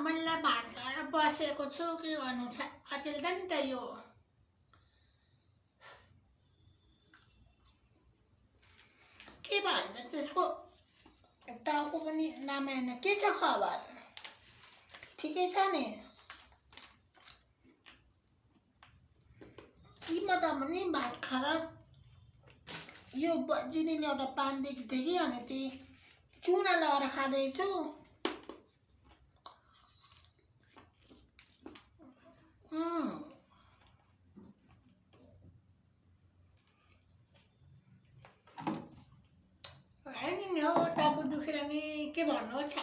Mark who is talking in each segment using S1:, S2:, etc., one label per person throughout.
S1: मैले भात खाएर बसेको छु के गर्नु छ अचेल त नि त यो के भन्छ त्यसको टाउको पनि नमाने के छ खबर ठिकै छ नि म त पनि भात खाएर यो बजिनीले एउटा पान दिएको थियो कि अनि त्यही चुना लगाएर खाँदैछु होइन हो टाउको दुखेर नि के भन्नु छ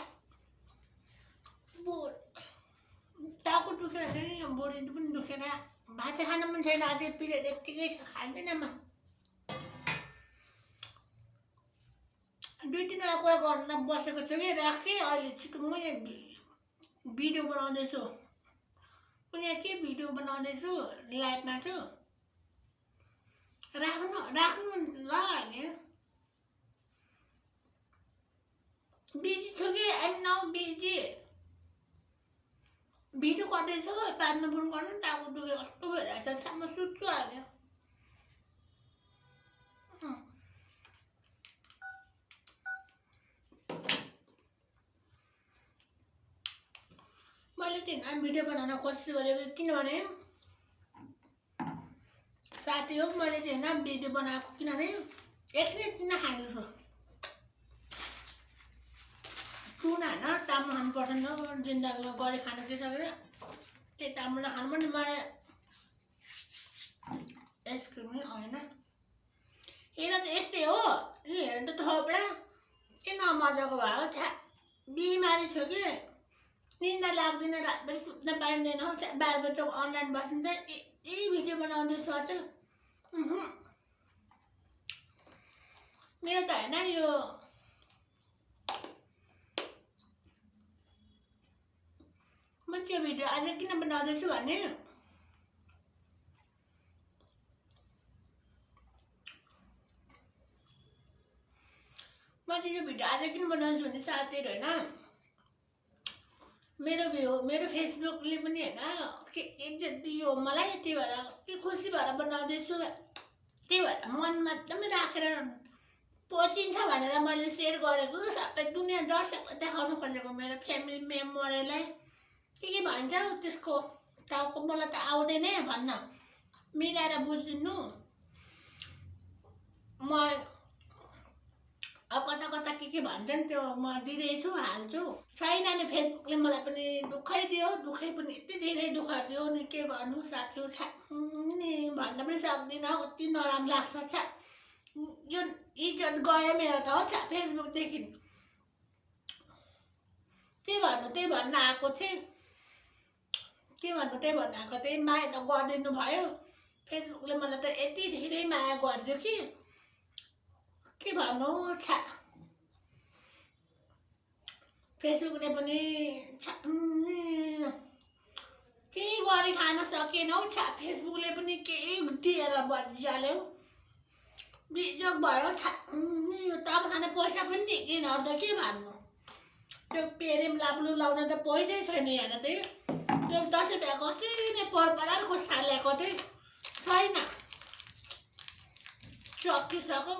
S1: टाउको दुखेर नि बोडी पनि दुखेर भात खान मन छैन आज पिरियड यत्तिकै छ खाँदैन म 2-3 कुरा गर्न बसेको छु कि राखेँ अहिले छिटो म भिडियो बनाउँदैछु कुनै के भिडियो बनाउँदैछु लाइभमा छु राख्नु ल हैन बिजी छु कि आइ नाउ बिजी भिडियो गर्दैछु पार्टमा फोन गर्नु टाउको दुखे कस्तो भइरहेछ म सुत्छु हाल्यो मैले चाहिँ भिडियो बनाउन कोसिस गरेको किनभने साथी हो मैले चाहिँ भिडियो बनाएको किनभने एकछिन किन खान्छु टुना हैन तामा खानु पर्दैन जिन्दगीमा गरे खान सकेर त्यही तामा खानु पनि मलाई आइसक्रिम नै हैन हेर त यस्तै हो हेर त थोपडा के नमजाको भयो छा बिमारी थियो कि निन्दा लाग्दैन रातभरि सुत्न पाइँदैन हो 12 बजे अनलाइन बसिन्छ यही भिडियो बनाउँदैछु अचेल मेरो त हैन यो म त्यो भिडियो आज किन बनाउँदैछु भने म चाहिँ यो भिडियो आज किन बनाउँछु भने साथीहरु हैन मेरो फेसबुकले पनि हैन के इज्जत दियो मलाई त्यही भएर के खुसी भएर बनाउँदैछु त्यही भएर मनमा एकदमै राखेर पचिन्छ भनेर मैले शेयर गरेको सबै दुनिया दर्शकलाई देखाउन खोजेको मेरो फ्यामिली मेम्बरलाई के भन्छ त्यसको टाउको मलाई त आउँदैन भन्न मिलाएर बुझिदिनु म कता कता के भन्छन् त्यो म दिदैछु हाल्छु छैन नि फेसबुकले मलाई पनि दुःखै दियो दुःखै पनि यति धेरै दुःख दियो नि के गर्नु साथी नि भन्न पनि सक्दिन कति नराम्रो लाग्छ छ यो इज्जत गयो मेरो त हो छ फेसबुक देखि के भन्नु त्यही भन्न आएको थिएँ त्यही माया त गरिदिनु भयो फेसबुकले मलाई त यति धेरै माया गरिदियो के भन्नु छ फेसबुकले पनि केही गरी खान सकेन हौ छ फेसबुकले पनि केही दिएर बजिहाल्यो बिजोग भयो छ यो त अब खाने पैसा पनि दिएन अरू त के भन्नु त्यो पेरेम लाब्लु लाउन त पैसै छैन हेर त्यही त्यो 10 रुपियाँ कति नै परपराको साल ल्याएको थिएँ छैन सकिसक्यो